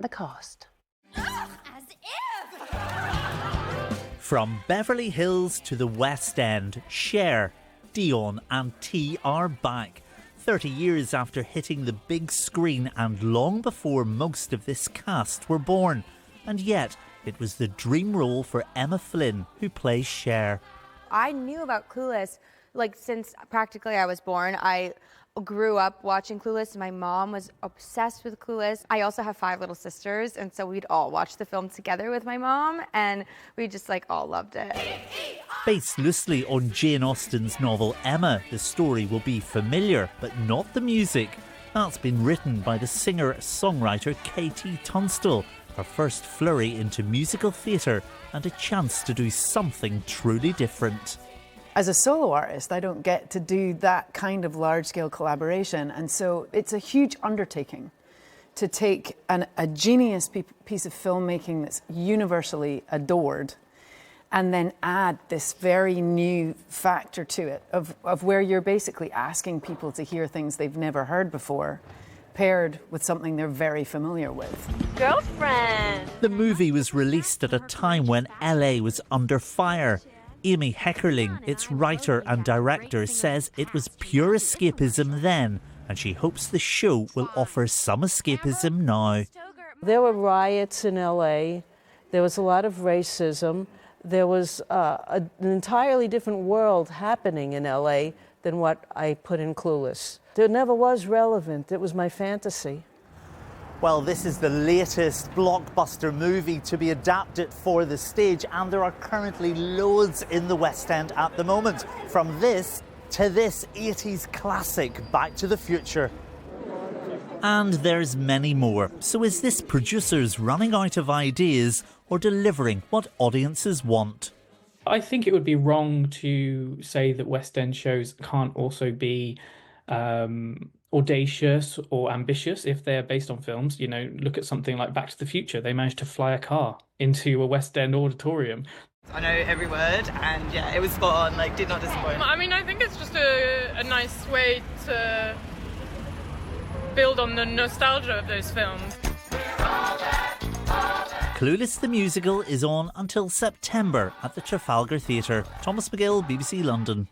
the cast. As if! From Beverly Hills to the West End, Cher, Dionne and Tia are back. 30 years after hitting the big screen and long before most of this cast were born. And yet, it was the dream role for Emma Flynn, who plays Cher. I knew about Clueless, since practically I was born. I grew up watching Clueless. My mom was obsessed with Clueless. I also have 5 little sisters, and so we'd all watch the film together with my mom, and we just all loved it. Based loosely on Jane Austen's novel Emma, the story will be familiar, but not the music. That's been written by the singer-songwriter Katie Tunstall. Her first flurry into musical theatre and a chance to do something truly different. As a solo artist, I don't get to do that kind of large-scale collaboration, and so it's a huge undertaking to take a genius piece of filmmaking that's universally adored and then add this very new factor to it of where you're basically asking people to hear things they've never heard before, paired with something they're very familiar with. Girlfriend! The movie was released at a time when LA was under fire. Amy Heckerling, its writer and director, says it was pure escapism then, and she hopes the show will offer some escapism now. There were riots in LA, there was a lot of racism, there was an entirely different world happening in LA than what I put in Clueless. It never was relevant, it was my fantasy. Well, this is the latest blockbuster movie to be adapted for the stage, and there are currently loads in the West End at the moment. From this to this 80s classic, Back to the Future. And there's many more. So is this producers running out of ideas or delivering what audiences want? I think it would be wrong to say that West End shows can't also be audacious or ambitious if they're based on films. You know, look at something like Back to the Future. They managed to fly a car into a West End auditorium. I know every word, and yeah, it was spot on, did not disappoint. I mean, I think it's just a nice way to build on the nostalgia of those films. Clueless the Musical is on until September at the Trafalgar Theatre. Thomas McGill, BBC London.